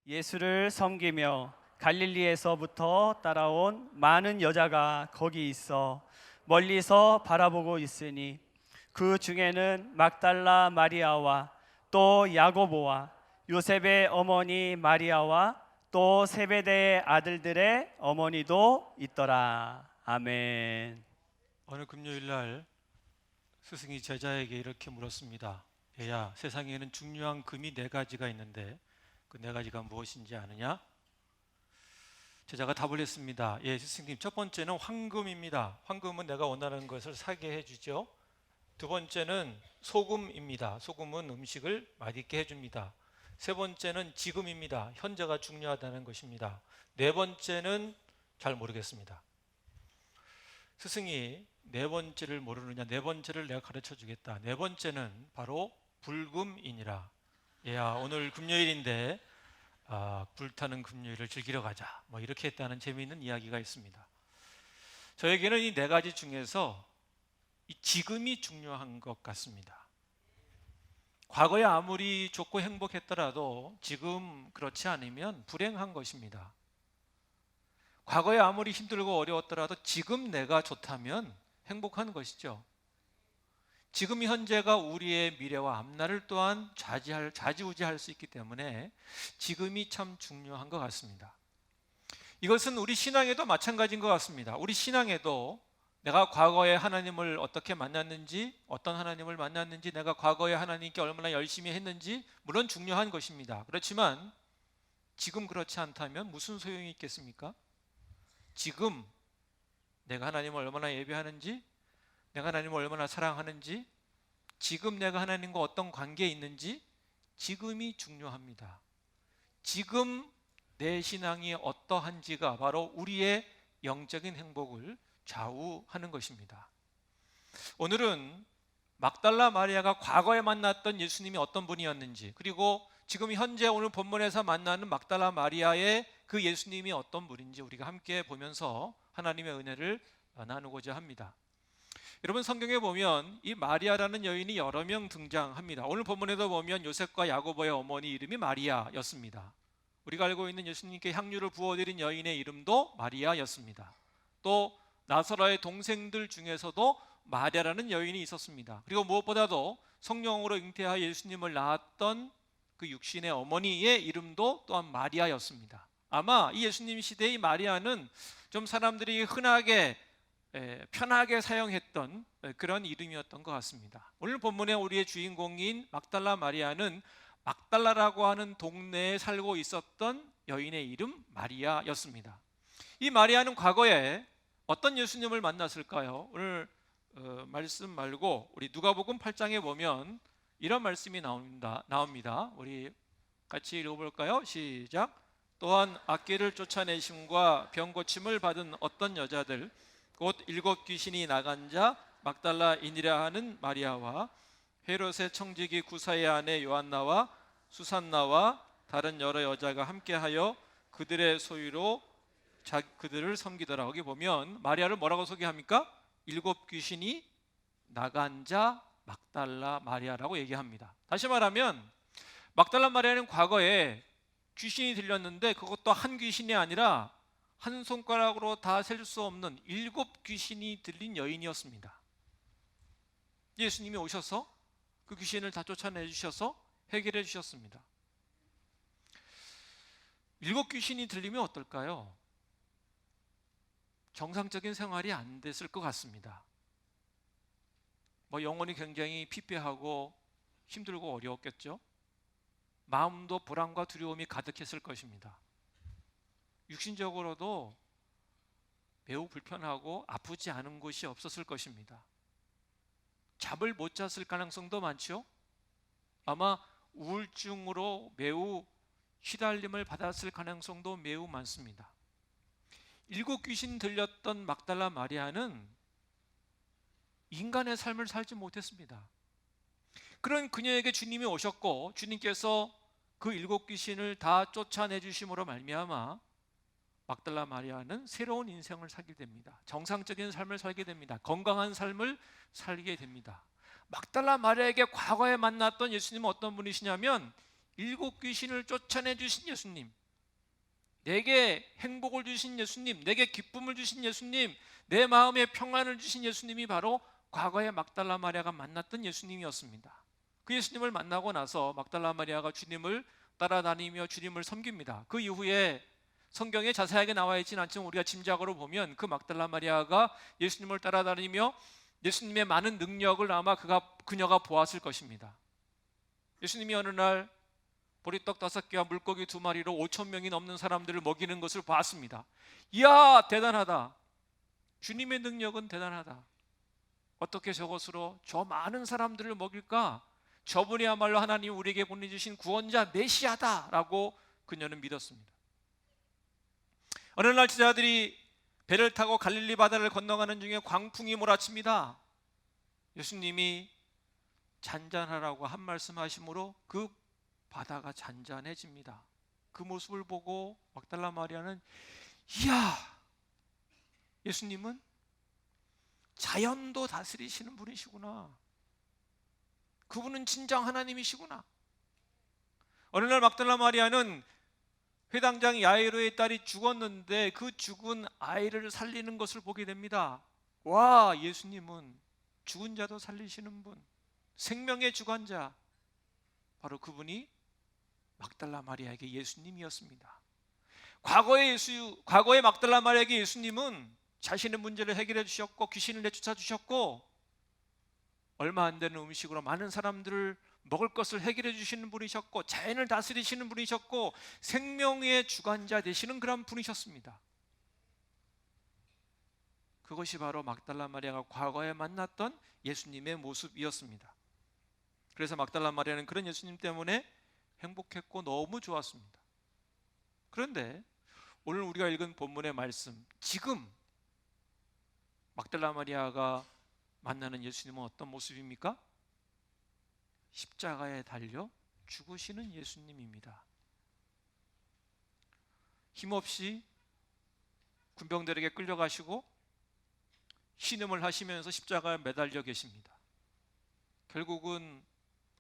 예수를 섬기며 갈릴리에서부터 따라온 많은 여자가 거기 있어 멀리서 바라보고 있으니 그 중에는 막달라 마리아와 또 야고보와 요셉의 어머니 마리아와 또 세베대의 아들들의 어머니도 있더라. 아멘. 어느 금요일 날 스승이 제자에게 이렇게 물었습니다. 얘야, 세상에는 중요한 금이 4가지가 있는데 그 4가지가 무엇인지 아느냐? 제자가 답을 했습니다. 예, 스승님, 첫 번째는 황금입니다. 황금은 내가 원하는 것을 사게 해주죠. 두 번째는 소금입니다. 소금은 음식을 맛있게 해줍니다. 세 번째는 지금입니다. 현재가 중요하다는 것입니다. 네 번째는 잘 모르겠습니다. 스승이 4번째를 모르느냐? 4번째를 내가 가르쳐 주겠다. 4번째는 바로 불금이니라. 얘야, 오늘 금요일인데 불타는 금요일을 즐기러 가자. 이렇게 했다는 재미있는 이야기가 있습니다. 저에게는 이 4가지 중에서 이 지금이 중요한 것 같습니다. 과거에 아무리 좋고 행복했더라도 지금 그렇지 않으면 불행한 것입니다. 과거에 아무리 힘들고 어려웠더라도 지금 내가 좋다면 행복한 것이죠. 지금 현재가 우리의 미래와 앞날을 또한 좌지우지할 수 있기 때문에 지금이 참 중요한 것 같습니다. 이것은 우리 신앙에도 마찬가지인 것 같습니다. 우리 신앙에도 내가 과거에 하나님을 어떻게 만났는지, 어떤 하나님을 만났는지, 내가 과거에 하나님께 얼마나 열심히 했는지 물론 중요한 것입니다. 그렇지만 지금 그렇지 않다면 무슨 소용이 있겠습니까? 지금 내가 하나님을 얼마나 예배하는지, 내가 하나님을 얼마나 사랑하는지, 지금 내가 하나님과 어떤 관계에 있는지 지금이 중요합니다. 지금 내 신앙이 어떠한지가 바로 우리의 영적인 행복을 좌우하는 것입니다. 오늘은 막달라 마리아가 과거에 만났던 예수님이 어떤 분이었는지, 그리고 지금 현재 오늘 본문에서 만나는 막달라 마리아의 그 예수님이 어떤 분인지 우리가 함께 보면서 하나님의 은혜를 나누고자 합니다. 여러분, 성경에 보면 이 마리아라는 여인이 여러 명 등장합니다. 오늘 본문에도 보면 요셉과 야고보의 어머니 이름이 마리아였습니다. 우리가 알고 있는 예수님께 향유를 부어드린 여인의 이름도 마리아였습니다. 또 나사로의 동생들 중에서도 마리아라는 여인이 있었습니다. 그리고 무엇보다도 성령으로 잉태하여 예수님을 낳았던 그 육신의 어머니의 이름도 또한 마리아였습니다. 아마 이 예수님 시대의 마리아는 좀 사람들이 흔하게 편하게 사용했던 그런 이름이었던 것 같습니다. 오늘 본문의 우리의 주인공인 막달라 마리아는 막달라라고 하는 동네에 살고 있었던 여인의 이름 마리아였습니다. 이 마리아는 과거에 어떤 예수님을 만났을까요? 오늘 말씀 말고 우리 누가복음 8장에 보면 이런 말씀이 나옵니다. 우리 같이 읽어볼까요? 시작. 또한 악귀를 쫓아내심과 병 고침을 받은 어떤 여자들, 곧 7 귀신이 나간 자 막달라인이라 하는 마리아와 헤롯의 청지기 구사의 아내 요한나와 수산나와 다른 여러 여자가 함께하여 그들의 소유로 그들을 섬기더라. 여기 보면 마리아를 뭐라고 소개합니까? 7 귀신이 나간 자 막달라 마리아라고 얘기합니다. 다시 말하면 막달라 마리아는 과거에 귀신이 들렸는데 그것도 한 귀신이 아니라 한 손가락으로 다 셀 수 없는 7 귀신이 들린 여인이었습니다. 예수님이 오셔서 그 귀신을 다 쫓아내 주셔서 해결해 주셨습니다. 7 귀신이 들리면 어떨까요? 정상적인 생활이 안 됐을 것 같습니다. 영혼이 굉장히 피폐하고 힘들고 어려웠겠죠? 마음도 불안과 두려움이 가득했을 것입니다. 육신적으로도 매우 불편하고 아프지 않은 곳이 없었을 것입니다. 잠을 못 잤을 가능성도 많죠? 아마 우울증으로 매우 시달림을 받았을 가능성도 매우 많습니다. 7 귀신 들렸던 막달라 마리아는 인간의 삶을 살지 못했습니다. 그런 그녀에게 주님이 오셨고 주님께서 그 7 귀신을 다 쫓아내 주심으로 말미암아 막달라 마리아는 새로운 인생을 살게 됩니다. 정상적인 삶을 살게 됩니다. 건강한 삶을 살게 됩니다. 막달라 마리아에게 과거에 만났던 예수님은 어떤 분이시냐면 일곱 귀신을 쫓아내 주신 예수님, 내게 행복을 주신 예수님, 내게 기쁨을 주신 예수님, 내 마음에 평안을 주신 예수님이 바로 과거에 막달라 마리아가 만났던 예수님이었습니다. 그 예수님을 만나고 나서 막달라 마리아가 주님을 따라다니며 주님을 섬깁니다. 그 이후에 성경에 자세하게 나와 있지는 않지만 우리가 짐작으로 보면 그 막달라 마리아가 예수님을 따라다니며 예수님의 많은 능력을 아마 그녀가 보았을 것입니다. 예수님이 어느 날 보리떡 5개와 물고기 2마리로 5천 명이 넘는 사람들을 먹이는 것을 봤습니다. 이야, 대단하다. 주님의 능력은 대단하다. 어떻게 저것으로 저 많은 사람들을 먹일까? 저분이야말로 하나님 우리에게 보내주신 구원자 메시아다라고 그녀는 믿었습니다. 어느 날 제자들이 배를 타고 갈릴리 바다를 건너가는 중에 광풍이 몰아칩니다. 예수님이 잔잔하라고 한 말씀 하심으로 그 바다가 잔잔해집니다. 그 모습을 보고 막달라 마리아는 이야, 예수님은 자연도 다스리시는 분이시구나. 그분은 진정 하나님이시구나. 어느 날 막달라 마리아는 회당장 야이로의 딸이 죽었는데 그 죽은 아이를 살리는 것을 보게 됩니다. 와, 예수님은 죽은 자도 살리시는 분, 생명의 주관자, 바로 그분이 막달라 마리아에게 예수님이었습니다. 과거의 막달라 마리아에게 예수님은 자신의 문제를 해결해 주셨고 귀신을 내쫓아 주셨고 얼마 안 되는 음식으로 많은 사람들을 먹을 것을 해결해 주시는 분이셨고 자연을 다스리시는 분이셨고 생명의 주관자 되시는 그런 분이셨습니다. 그것이 바로 막달라 마리아가 과거에 만났던 예수님의 모습이었습니다. 그래서 막달라 마리아는 그런 예수님 때문에 행복했고 너무 좋았습니다. 그런데 오늘 우리가 읽은 본문의 말씀, 지금 막달라 마리아가 만나는 예수님은 어떤 모습입니까? 십자가에 달려 죽으시는 예수님입니다. 힘없이 군병들에게 끌려가시고 신음을 하시면서 십자가에 매달려 계십니다. 결국은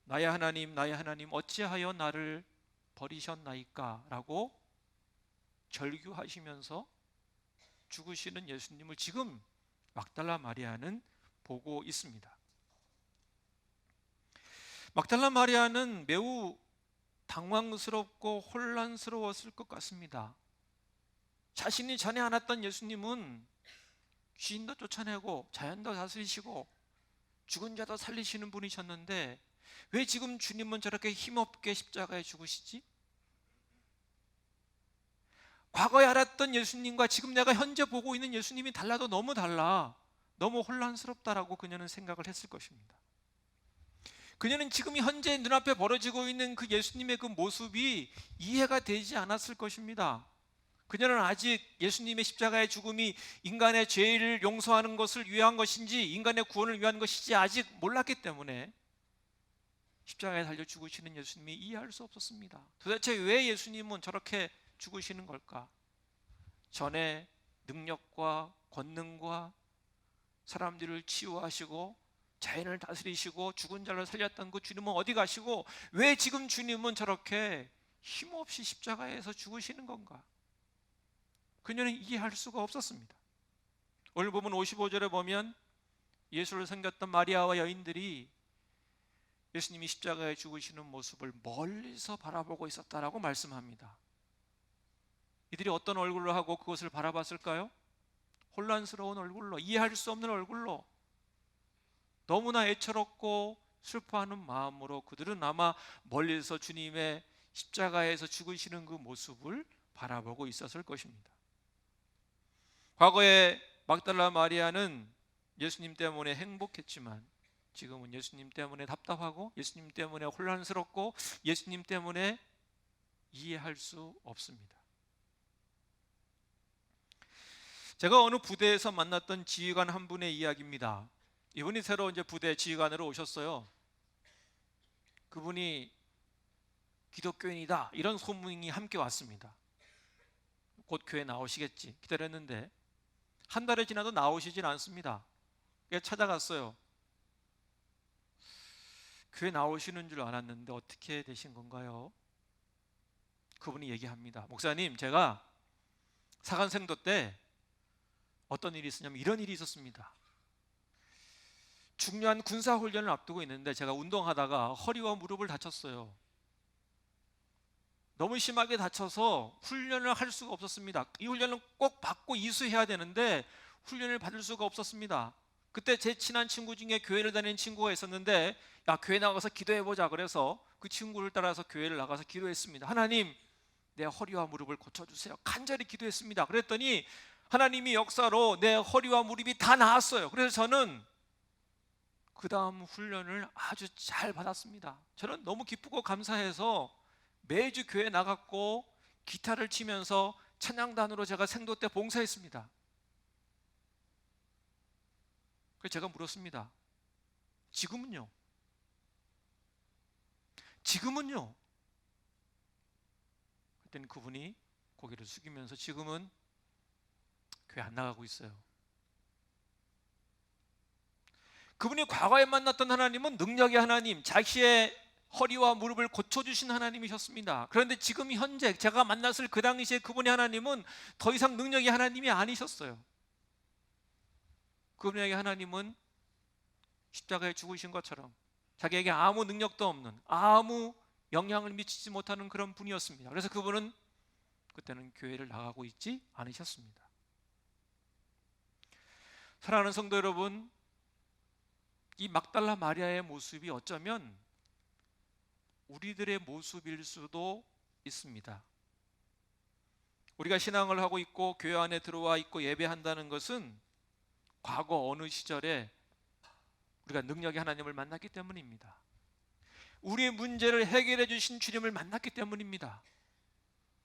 나의 하나님, 나의 하나님, 어찌하여 나를 버리셨나이까? 라고 절규하시면서 죽으시는 예수님을 지금 막달라 마리아는 보고 있습니다. 막달라 마리아는 매우 당황스럽고 혼란스러웠을 것 같습니다. 자신이 전에 안았던 예수님은 귀신도 쫓아내고 자연도 다스리시고 죽은 자도 살리시는 분이셨는데 왜 지금 주님은 저렇게 힘없게 십자가에 죽으시지? 과거에 알았던 예수님과 지금 내가 현재 보고 있는 예수님이 달라도 너무 달라, 너무 혼란스럽다라고 그녀는 생각을 했을 것입니다. 그녀는 지금 현재 눈앞에 벌어지고 있는 그 예수님의 그 모습이 이해가 되지 않았을 것입니다. 그녀는 아직 예수님의 십자가의 죽음이 인간의 죄를 용서하는 것을 위한 것인지 인간의 구원을 위한 것인지 아직 몰랐기 때문에 십자가에 달려 죽으시는 예수님이 이해할 수 없었습니다. 도대체 왜 예수님은 저렇게 죽으시는 걸까? 전에 능력과 권능과 사람들을 치유하시고 자연을 다스리시고 죽은 자를 살렸던 그 주님은 어디 가시고 왜 지금 주님은 저렇게 힘없이 십자가에서 죽으시는 건가? 그녀는 이해할 수가 없었습니다. 오늘 보면 55절에 보면 예수를 섬겼던 마리아와 여인들이 예수님이 십자가에 죽으시는 모습을 멀리서 바라보고 있었다라고 말씀합니다. 이들이 어떤 얼굴로 하고 그것을 바라봤을까요? 혼란스러운 얼굴로, 이해할 수 없는 얼굴로, 너무나 애처롭고 슬퍼하는 마음으로 그들은 아마 멀리서 주님의 십자가에서 죽으시는 그 모습을 바라보고 있었을 것입니다. 과거에 막달라 마리아는 예수님 때문에 행복했지만 지금은 예수님 때문에 답답하고 예수님 때문에 혼란스럽고 예수님 때문에 이해할 수 없습니다. 제가 어느 부대에서 만났던 지휘관 한 분의 이야기입니다. 이분이 새로 이제 부대 지휘관으로 오셨어요. 그분이 기독교인이다 이런 소문이 함께 왔습니다. 곧 교회 나오시겠지 기다렸는데 한 달이 지나도 나오시질 않습니다. 그래서 찾아갔어요. 교회 나오시는 줄 알았는데 어떻게 되신 건가요? 그분이 얘기합니다. 목사님, 제가 사관생도 때 어떤 일이 있었냐면 이런 일이 있었습니다. 중요한 군사훈련을 앞두고 있는데 제가 운동하다가 허리와 무릎을 다쳤어요. 너무 심하게 다쳐서 훈련을 할 수가 없었습니다. 이 훈련을 꼭 받고 이수해야 되는데 훈련을 받을 수가 없었습니다. 그때 제 친한 친구 중에 교회를 다니는 친구가 있었는데, 야, 교회 나가서 기도해보자. 그래서 그 친구를 따라서 교회를 나가서 기도했습니다. 하나님, 내 허리와 무릎을 고쳐주세요. 간절히 기도했습니다. 그랬더니 하나님이 역사로 내 허리와 무릎이 다 나았어요. 그래서 저는 그 다음 훈련을 아주 잘 받았습니다. 저는 너무 기쁘고 감사해서 매주 교회 나갔고 기타를 치면서 찬양단으로 제가 생도 때 봉사했습니다. 그래서 제가 물었습니다. 지금은요? 지금은요? 그랬더니 그분이 고개를 숙이면서 지금은 교회 안 나가고 있어요. 그분이 과거에 만났던 하나님은 능력의 하나님, 자기의 허리와 무릎을 고쳐주신 하나님이셨습니다. 그런데 지금 현재 제가 만났을 그 당시에 그분의 하나님은 더 이상 능력의 하나님이 아니셨어요. 그분에게 하나님은 십자가에 죽으신 것처럼 자기에게 아무 능력도 없는, 아무 영향을 미치지 못하는 그런 분이었습니다. 그래서 그분은 그때는 교회를 나가고 있지 않으셨습니다. 사랑하는 성도 여러분, 이 막달라 마리아의 모습이 어쩌면 우리들의 모습일 수도 있습니다. 우리가 신앙을 하고 있고 교회 안에 들어와 있고 예배한다는 것은 과거 어느 시절에 우리가 능력의 하나님을 만났기 때문입니다. 우리의 문제를 해결해 주신 주님을 만났기 때문입니다.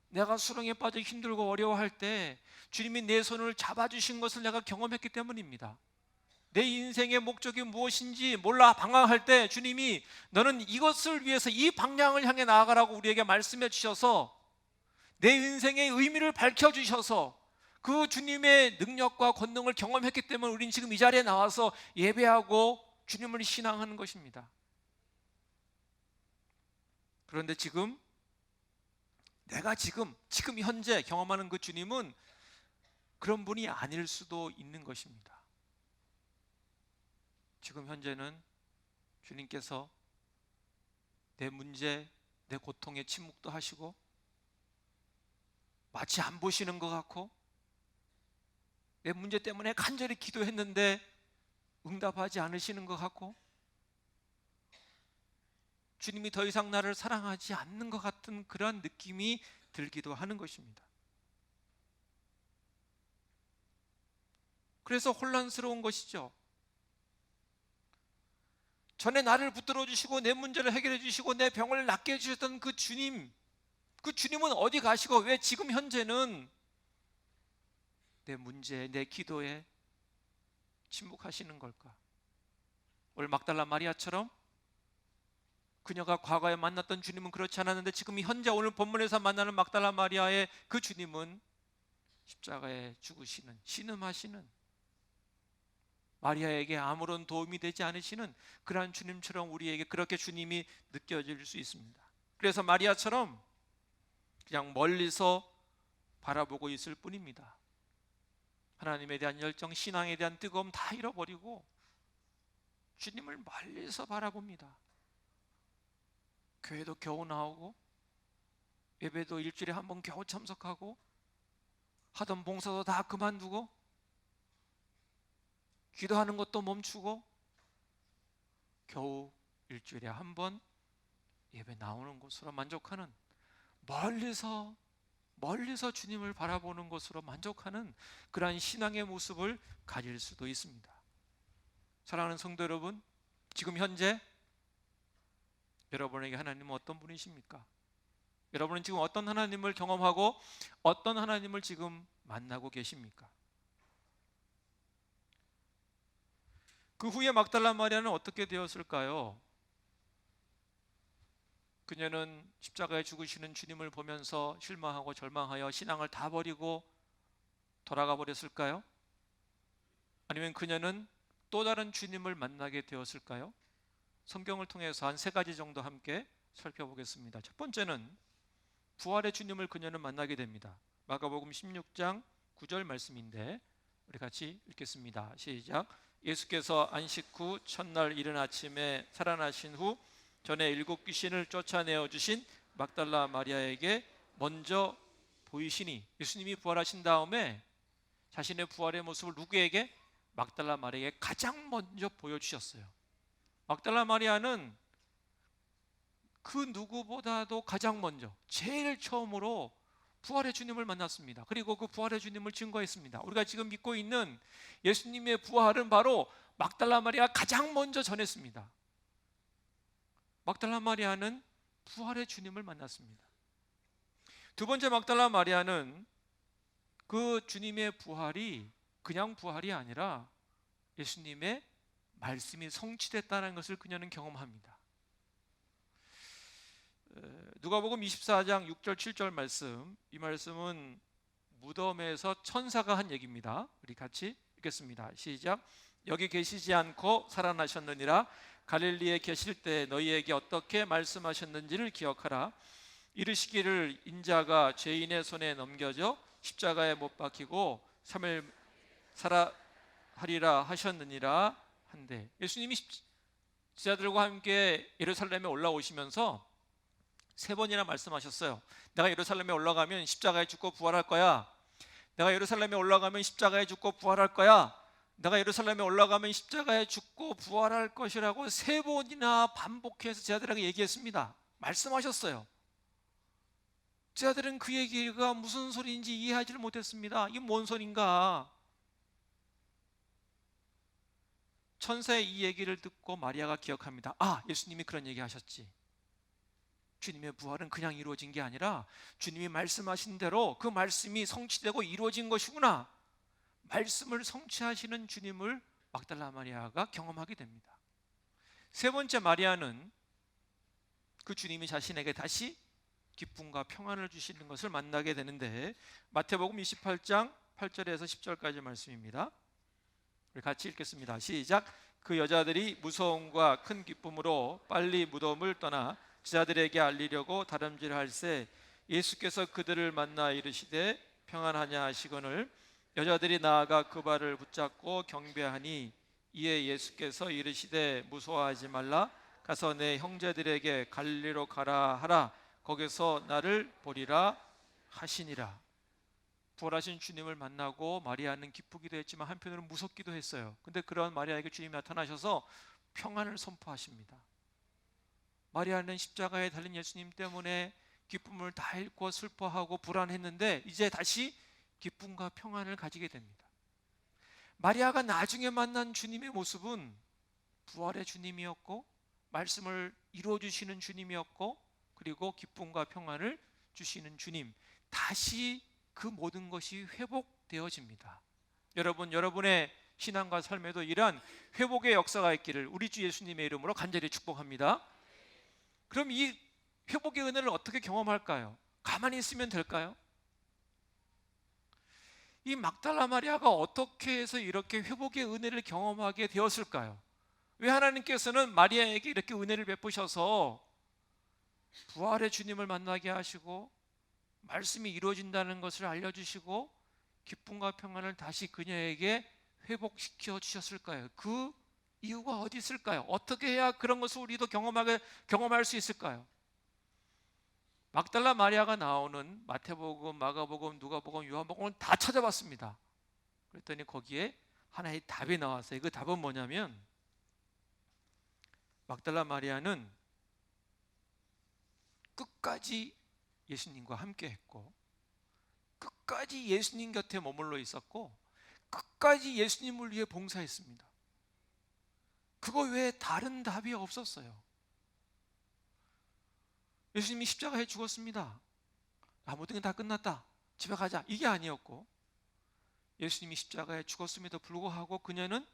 내가 수렁에 빠져 힘들고 어려워할 때 주님이 내 손을 잡아주신 것을 내가 경험했기 때문입니다. 내 인생의 목적이 무엇인지 몰라 방황할 때 주님이 너는 이것을 위해서 이 방향을 향해 나아가라고 우리에게 말씀해 주셔서 내 인생의 의미를 밝혀주셔서 그 주님의 능력과 권능을 경험했기 때문에 우리는 지금 이 자리에 나와서 예배하고 주님을 신앙하는 것입니다. 그런데 지금 내가 지금 현재 경험하는 그 주님은 그런 분이 아닐 수도 있는 것입니다. 지금 현재는 주님께서 내 문제, 내 고통에 침묵도 하시고 마치 안 보시는 것 같고 내 문제 때문에 간절히 기도했는데 응답하지 않으시는 것 같고 주님이 더 이상 나를 사랑하지 않는 것 같은 그런 느낌이 들기도 하는 것입니다. 그래서 혼란스러운 것이죠. 전에 나를 붙들어 주시고 내 문제를 해결해 주시고 내 병을 낫게 해주셨던 그 주님은 어디 가시고 왜 지금 현재는 내 문제에, 내 기도에 침묵하시는 걸까? 오늘 막달라 마리아처럼 그녀가 과거에 만났던 주님은 그렇지 않았는데 지금 현재 오늘 본문에서 만나는 막달라 마리아의 그 주님은 십자가에 죽으시는, 신음하시는, 마리아에게 아무런 도움이 되지 않으시는 그러한 주님처럼 우리에게 그렇게 주님이 느껴질 수 있습니다. 그래서 마리아처럼 그냥 멀리서 바라보고 있을 뿐입니다. 하나님에 대한 열정, 신앙에 대한 뜨거움 다 잃어버리고 주님을 멀리서 바라봅니다. 교회도 겨우 나오고 예배도 일주일에 한 번 겨우 참석하고 하던 봉사도 다 그만두고 기도하는 것도 멈추고 겨우 일주일에 한 번 예배 나오는 것으로 만족하는, 멀리서 주님을 바라보는 것으로 만족하는 그러한 신앙의 모습을 가질 수도 있습니다. 사랑하는 성도 여러분, 지금 현재 여러분에게 하나님은 어떤 분이십니까? 여러분은 지금 어떤 하나님을 경험하고 어떤 하나님을 지금 만나고 계십니까? 그 후에 막달라 마리아는 어떻게 되었을까요? 그녀는 십자가에 죽으시는 주님을 보면서 실망하고 절망하여 신앙을 다 버리고 돌아가 버렸을까요? 아니면 그녀는 또 다른 주님을 만나게 되었을까요? 성경을 통해서 한 세 가지 정도 함께 살펴보겠습니다. 첫 번째는 부활의 주님을 그녀는 만나게 됩니다. 마가복음 16장 9절 말씀인데 우리 같이 읽겠습니다. 시작. 예수께서 안식 후 첫날 이른 아침에 살아나신 후 전에 7 귀신을 쫓아내어 주신 막달라 마리아에게 먼저 보이시니, 예수님이 부활하신 다음에 자신의 부활의 모습을 누구에게? 막달라 마리아에게 가장 먼저 보여주셨어요. 막달라 마리아는 그 누구보다도 가장 먼저, 제일 처음으로 부활의 주님을 만났습니다. 그리고 그 부활의 주님을 증거했습니다. 우리가 지금 믿고 있는 예수님의 부활은 바로 막달라 마리아가 가장 먼저 전했습니다. 막달라 마리아는 부활의 주님을 만났습니다. 두 번째, 막달라 마리아는 그 주님의 부활이 그냥 부활이 아니라 예수님의 말씀이 성취됐다는 것을 그녀는 경험합니다. 누가복음 24장 6절 7절 말씀, 이 말씀은 무덤에서 천사가 한 얘기입니다. 우리 같이 읽겠습니다. 시작. 여기 계시지 않고 살아나셨느니라. 갈릴리에 계실 때 너희에게 어떻게 말씀하셨는지를 기억하라. 이르시기를 인자가 죄인의 손에 넘겨져 십자가에 못 박히고 3일 살아하리라 하셨느니라 한데, 예수님이 제자들과 함께 예루살렘에 올라오시면서 3번이나 말씀하셨어요. 내가 예루살렘에 올라가면 십자가에 죽고 부활할 거야. 내가 예루살렘에 올라가면 십자가에 죽고 부활할 거야. 내가 예루살렘에 올라가면 십자가에 죽고 부활할 것이라고 3번이나 반복해서 제자들에게 얘기했습니다. 말씀하셨어요. 제자들은 그 얘기가 무슨 소리인지 이해하지를 못했습니다. 이게 뭔 소린가? 천사의 이 얘기를 듣고 마리아가 기억합니다. 아, 예수님이 그런 얘기 하셨지. 주님의 부활은 그냥 이루어진 게 아니라 주님이 말씀하신 대로 그 말씀이 성취되고 이루어진 것이구나. 말씀을 성취하시는 주님을 막달라 마리아가 경험하게 됩니다. 세 번째, 마리아는 그 주님이 자신에게 다시 기쁨과 평안을 주시는 것을 만나게 되는데, 마태복음 28장 8절에서 10절까지 말씀입니다. 우리 같이 읽겠습니다. 시작. 그 여자들이 무서움과 큰 기쁨으로 빨리 무덤을 떠나 제자들에게 알리려고 다름질할새 예수께서 그들을 만나 이르시되 평안하냐 하시거늘 여자들이 나아가 그 발을 붙잡고 경배하니, 이에 예수께서 이르시되 무서워하지 말라. 가서 내 형제들에게 갈릴리로 가라 하라. 거기서 나를 보리라 하시니라. 부활하신 주님을 만나고 마리아는 기쁘기도 했지만 한편으로는 무섭기도 했어요. 근데 그런 마리아에게 주님이 나타나셔서 평안을 선포하십니다. 마리아는 십자가에 달린 예수님 때문에 기쁨을 다 잃고 슬퍼하고 불안했는데 이제 다시 기쁨과 평안을 가지게 됩니다. 마리아가 나중에 만난 주님의 모습은 부활의 주님이었고 말씀을 이루어주시는 주님이었고, 그리고 기쁨과 평안을 주시는 주님, 다시 그 모든 것이 회복되어집니다. 여러분, 여러분의 신앙과 삶에도 이러한 회복의 역사가 있기를 우리 주 예수님의 이름으로 간절히 축복합니다. 그럼 이 회복의 은혜를 어떻게 경험할까요? 가만히 있으면 될까요? 이 막달라 마리아가 어떻게 해서 이렇게 회복의 은혜를 경험하게 되었을까요? 왜 하나님께서는 마리아에게 이렇게 은혜를 베푸셔서 부활의 주님을 만나게 하시고 말씀이 이루어진다는 것을 알려주시고 기쁨과 평안을 다시 그녀에게 회복시켜 주셨을까요? 그 이유가 어디 있을까요? 어떻게 해야 그런 것을 우리도 경험할 수 있을까요? 막달라 마리아가 나오는 마태복음, 마가복음, 누가복음, 요한복음을 다 찾아봤습니다. 그랬더니 거기에 하나의 답이 나왔어요. 그 답은 뭐냐면, 막달라 마리아는 끝까지 예수님과 함께 했고 끝까지 예수님 곁에 머물러 있었고 끝까지 예수님을 위해 봉사했습니다. 그거 외에 다른 답이 없었어요. 예수님이 십자가에 죽었습니다. 모든 게 다 끝났다, 집에 가자, 이게 아니었고, 예수님이 십자가에 죽었음에도 불구하고 그녀는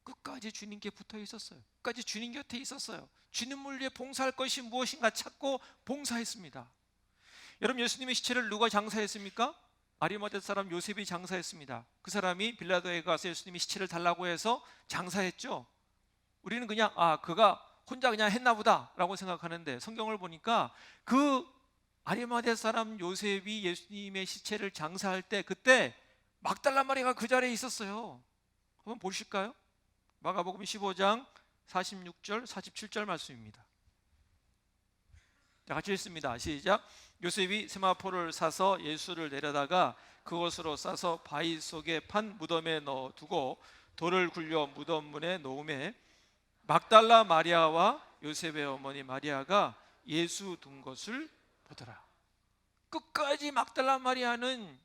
끝까지 주님께 붙어 있었어요. 끝까지 주님 곁에 있었어요. 주님을 위해 봉사할 것이 무엇인가 찾고 봉사했습니다. 여러분, 예수님의 시체를 누가 장사했습니까? 아리마대 사람 요셉이 장사했습니다. 그 사람이 빌라도에 가서 예수님이 시체를 달라고 해서 장사했죠. 우리는 그냥 그가 혼자 그냥 했나 보다 라고 생각하는데, 성경을 보니까 그 아리마대 사람 요셉이 예수님의 시체를 장사할 때 그때 막달라 마리아가 그 자리에 있었어요. 한번 보실까요? 마가복음 15장 46절 47절 말씀입니다. 자, 같이 읽습니다. 시작. 요셉이 세마포를 사서 예수를 내려다가 그것으로 싸서 바위 속에 판 무덤에 넣어두고 돌을 굴려 무덤 문에 놓음에 막달라 마리아와 요셉의 어머니 마리아가 예수 둔 것을 보더라. 끝까지 막달라 마리아는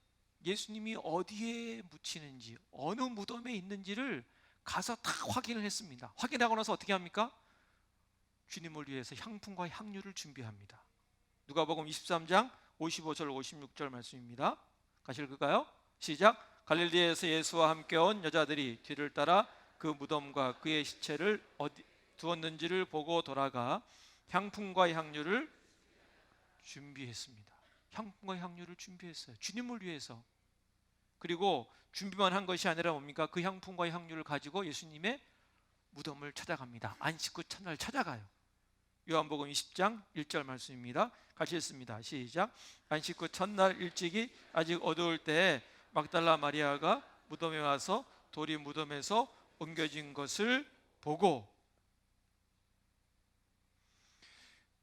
예수님이 어디에 묻히는지, 어느 무덤에 있는지를 가서 다 확인을 했습니다. 확인하고 나서 어떻게 합니까? 주님을 위해서 향품과 향유를 준비합니다. 누가복음 23장 55절 56절 말씀입니다. 같이 읽을까요? 시작. 갈릴리에서 예수와 함께 온 여자들이 뒤를 따라 그 무덤과 그의 시체를 어디 두었는지를 보고 돌아가 향품과 향유를 준비했습니다. 향품과 향유를 준비했어요. 주님을 위해서. 그리고 준비만 한 것이 아니라 뭡니까? 그 향품과 향유를 가지고 예수님의 무덤을 찾아갑니다. 안식 후 첫날 찾아가요. 요한복음 20장 1절 말씀입니다. 같이 읽습니다. 시작. 안식 후 첫날 일찍이 아직 어두울 때에 막달라 마리아가 무덤에 와서 돌이 무덤에서 옮겨진 것을 보고,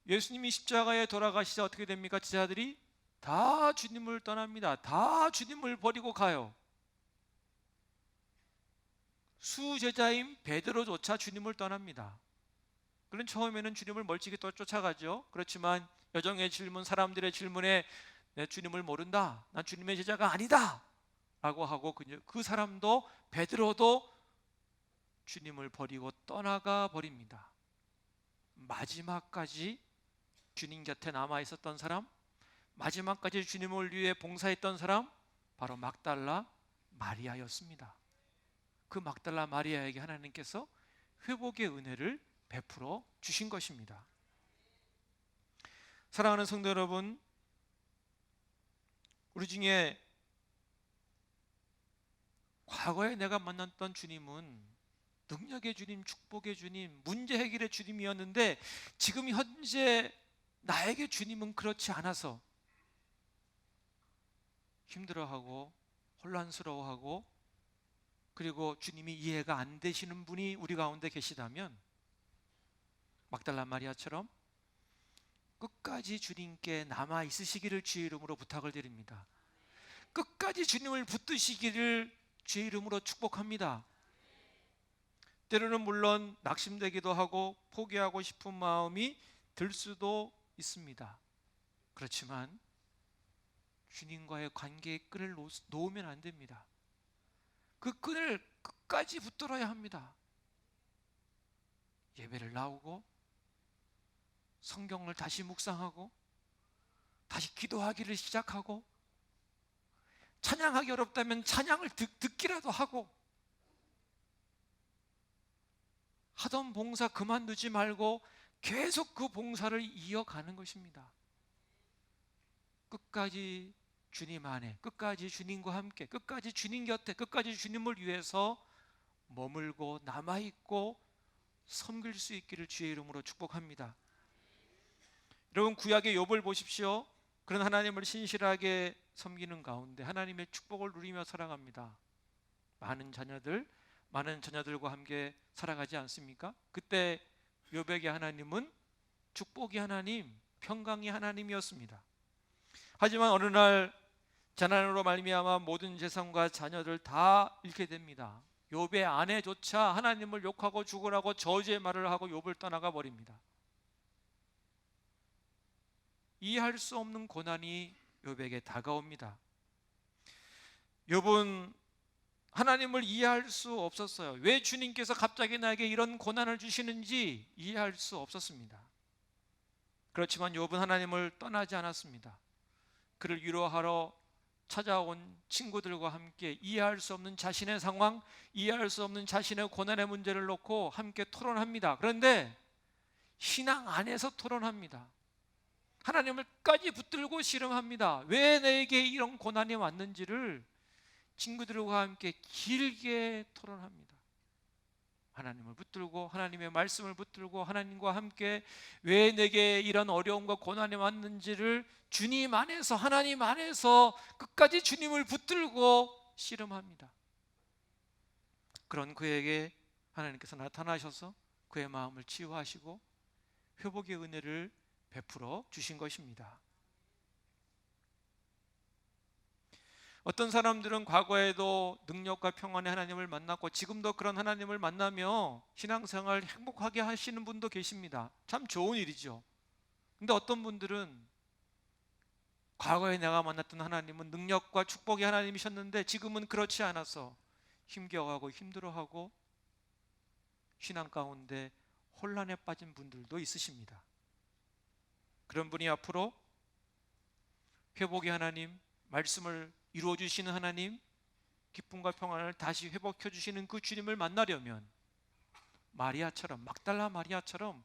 예수님이 십자가에 돌아가시자 어떻게 됩니까? 제자들이 다 주님을 떠납니다. 다 주님을 버리고 가요. 수제자인 베드로조차 주님을 떠납니다. 그런 처음에는 주님을 멀찍이 또 쫓아가죠. 그렇지만 여정의 질문, 사람들의 질문에 내 주님을 모른다, 난 주님의 제자가 아니다 라고 하고 그 사람도, 베드로도 주님을 버리고 떠나가 버립니다. 마지막까지 주님 곁에 남아 있었던 사람, 마지막까지 주님을 위해 봉사했던 사람, 바로 막달라 마리아였습니다. 그 막달라 마리아에게 하나님께서 회복의 은혜를 베풀어 주신 것입니다. 사랑하는 성도 여러분, 우리 중에 과거에 내가 만났던 주님은 능력의 주님, 축복의 주님, 문제 해결의 주님이었는데 지금 현재 나에게 주님은 그렇지 않아서 힘들어하고 혼란스러워하고, 그리고 주님이 이해가 안 되시는 분이 우리 가운데 계시다면 막달라 마리아처럼 끝까지 주님께 남아 있으시기를 주의 이름으로 부탁을 드립니다. 끝까지 주님을 붙드시기를 주의 이름으로 축복합니다. 때로는 물론 낙심되기도 하고 포기하고 싶은 마음이 들 수도 있습니다. 그렇지만 주님과의 관계의 끈을 놓으면 안 됩니다. 그 끈을 끝까지 붙들어야 합니다. 예배를 나오고 성경을 다시 묵상하고 다시 기도하기를 시작하고, 찬양하기 어렵다면 찬양을 듣기라도 하고, 하던 봉사 그만두지 말고 계속 그 봉사를 이어가는 것입니다. 끝까지 주님 안에, 끝까지 주님과 함께, 끝까지 주님 곁에, 끝까지 주님을 위해서 머물고 남아있고 섬길 수 있기를 주의 이름으로 축복합니다. 여러분, 구약의 욥을 보십시오. 그런 하나님을 신실하게 섬기는 가운데 하나님의 축복을 누리며 살아갑니다. 많은 자녀들과 함께 살아가지 않습니까? 그때 욥에게 하나님은 축복의 하나님, 평강의 하나님이었습니다. 하지만 어느 날 재난으로 말미암아 모든 재산과 자녀들 다 잃게 됩니다. 욥의 아내조차 하나님을 욕하고 죽으라고 저주의 말을 하고 욥을 떠나가 버립니다. 이해할 수 없는 고난이 욥에게 다가옵니다. 욥은 하나님을 이해할 수 없었어요. 왜 주님께서 갑자기 나에게 이런 고난을 주시는지 이해할 수 없었습니다. 그렇지만 욥은 하나님을 떠나지 않았습니다. 그를 위로하러 찾아온 친구들과 함께 이해할 수 없는 자신의 상황, 이해할 수 없는 자신의 고난의 문제를 놓고 함께 토론합니다. 그런데 신앙 안에서 토론합니다. 하나님을 끝까지 붙들고 씨름합니다. 왜 내게 이런 고난이 왔는지를 친구들과 함께 길게 토론합니다. 하나님을 붙들고 하나님의 말씀을 붙들고 하나님과 함께 왜 내게 이런 어려움과 고난이 왔는지를 주님 안에서, 하나님 안에서 끝까지 주님을 붙들고 씨름합니다. 그런 그에게 하나님께서 나타나셔서 그의 마음을 치유하시고 회복의 은혜를 베풀어 주신 것입니다. 어떤 사람들은 과거에도 능력과 평안의 하나님을 만났고 지금도 그런 하나님을 만나며 신앙생활 행복하게 하시는 분도 계십니다. 참 좋은 일이죠. 근데 어떤 분들은 과거에 내가 만났던 하나님은 능력과 축복의 하나님이셨는데 지금은 그렇지 않아서 힘겨워하고 힘들어하고 신앙 가운데 혼란에 빠진 분들도 있으십니다. 그런 분이 앞으로 회복의 하나님, 말씀을 이루어주시는 하나님, 기쁨과 평안을 다시 회복해 주시는 그 주님을 만나려면 마리아처럼, 막달라 마리아처럼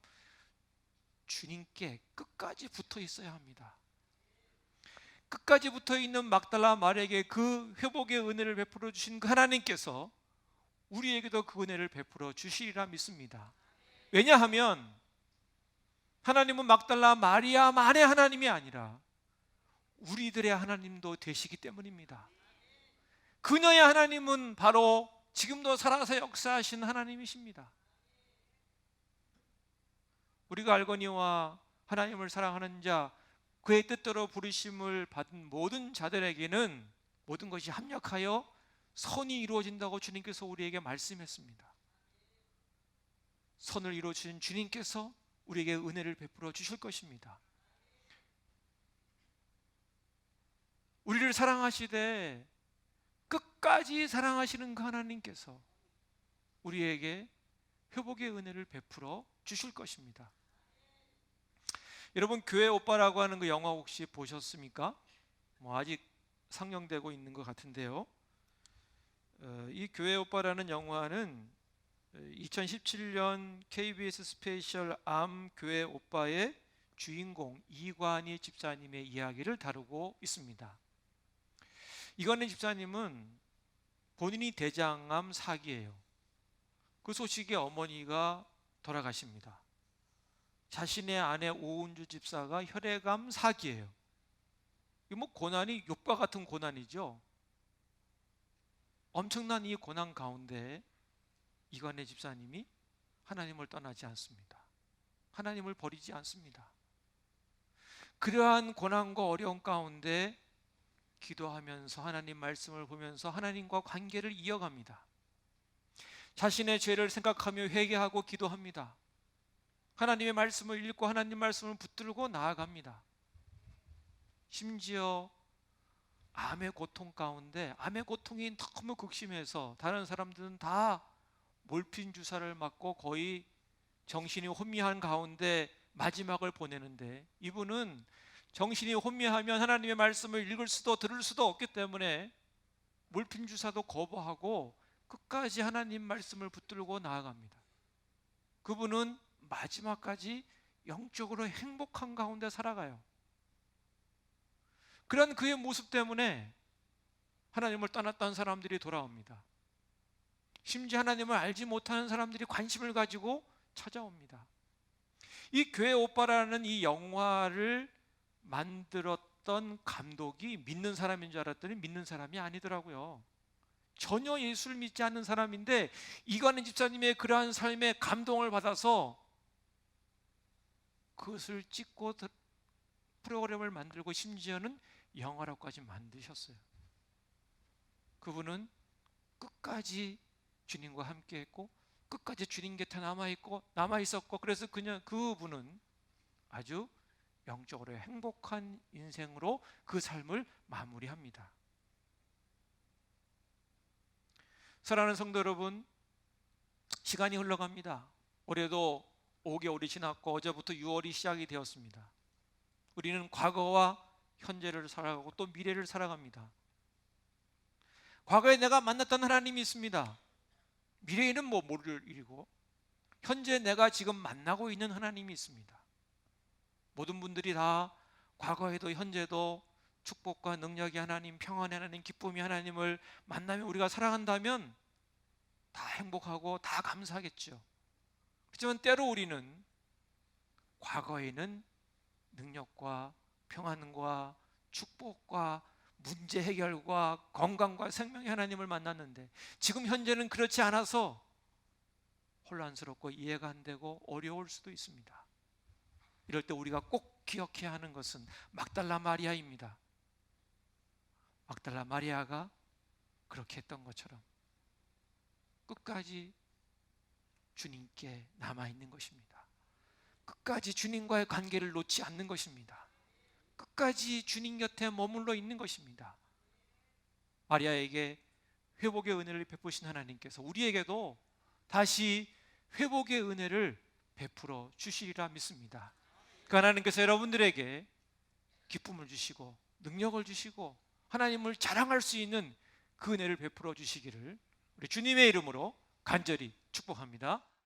주님께 끝까지 붙어 있어야 합니다. 끝까지 붙어 있는 막달라 마리아에게 그 회복의 은혜를 베풀어 주신 그 하나님께서 우리에게도 그 은혜를 베풀어 주시리라 믿습니다. 왜냐하면 하나님은 막달라 마리아만의 하나님이 아니라 우리들의 하나님도 되시기 때문입니다. 그녀의 하나님은 바로 지금도 살아서 역사하신 하나님이십니다. 우리가 알거니와 하나님을 사랑하는 자, 그의 뜻대로 부르심을 받은 모든 자들에게는 모든 것이 합력하여 선이 이루어진다고 주님께서 우리에게 말씀했습니다. 선을 이루어주신 주님께서 우리에게 은혜를 베풀어 주실 것입니다. 우리를 사랑하시되 끝까지 사랑하시는 그 하나님께서 우리에게 회복의 은혜를 베풀어 주실 것입니다. 여러분, 교회 오빠라고 하는 그 영화 혹시 보셨습니까? 아직 상영되고 있는 것 같은데요. 이 교회 오빠라는 영화는 2017년 KBS 스페셜 암 교회 오빠의 주인공 이관희 집사님의 이야기를 다루고 있습니다. 이관희 집사님은 본인이 대장암 사기예요. 그 소식에 어머니가 돌아가십니다. 자신의 아내 오은주 집사가 혈액암 사기예요. 이 고난이 욕과 같은 고난이죠. 엄청난 이 고난 가운데 이관희 집사님이 하나님을 떠나지 않습니다. 하나님을 버리지 않습니다. 그러한 고난과 어려움 가운데 기도하면서 하나님 말씀을 보면서 하나님과 관계를 이어갑니다. 자신의 죄를 생각하며 회개하고 기도합니다. 하나님의 말씀을 읽고 하나님 말씀을 붙들고 나아갑니다. 심지어 암의 고통 가운데 암의 고통이 너무 극심해서 다른 사람들은 다 몰핀 주사를 맞고 거의 정신이 혼미한 가운데 마지막을 보내는데 이분은 정신이 혼미하면 하나님의 말씀을 읽을 수도 들을 수도 없기 때문에 몰핀 주사도 거부하고 끝까지 하나님 말씀을 붙들고 나아갑니다. 그분은 마지막까지 영적으로 행복한 가운데 살아가요. 그런 그의 모습 때문에 하나님을 떠났던 사람들이 돌아옵니다. 심지어 하나님을 알지 못하는 사람들이 관심을 가지고 찾아옵니다. 이 교회 오빠라는 이 영화를 만들었던 감독이 믿는 사람인 줄 알았더니 믿는 사람이 아니더라고요. 전혀 예수를 믿지 않는 사람인데 이관희 집사님의 그러한 삶에 감동을 받아서 그것을 찍고 프로그램을 만들고 심지어는 영화로까지 만드셨어요. 그분은 끝까지 주님과 함께 했고 끝까지 주님 곁에 남아있었고 그래서 그분은 아주 영적으로 행복한 인생으로 그 삶을 마무리합니다. 사랑하는 성도 여러분, 시간이 흘러갑니다. 올해도 5개월이 지났고 어제부터 6월이 시작이 되었습니다. 우리는 과거와 현재를 살아가고 또 미래를 살아갑니다. 과거에 내가 만났던 하나님이 있습니다. 미래에는 모를 일이고 현재 내가 지금 만나고 있는 하나님이 있습니다. 모든 분들이 다 과거에도 현재도 축복과 능력의 하나님, 평안의 하나님, 기쁨의 하나님을 만나며 우리가 살아간다면 다 행복하고 다 감사하겠죠. 그렇지만 때로 우리는 과거에는 능력과 평안과 축복과 문제 해결과 건강과 생명의 하나님을 만났는데 지금 현재는 그렇지 않아서 혼란스럽고 이해가 안 되고 어려울 수도 있습니다. 이럴 때 우리가 꼭 기억해야 하는 것은 막달라 마리아입니다. 막달라 마리아가 그렇게 했던 것처럼 끝까지 주님께 남아있는 것입니다. 끝까지 주님과의 관계를 놓지 않는 것입니다. 끝까지 주님 곁에 머물러 있는 것입니다. 마리아에게 회복의 은혜를 베푸신 하나님께서 우리에게도 다시 회복의 은혜를 베풀어 주시리라 믿습니다. 그 하나님께서 여러분들에게 기쁨을 주시고 능력을 주시고 하나님을 자랑할 수 있는 그 은혜를 베풀어 주시기를 우리 주님의 이름으로 간절히 축복합니다.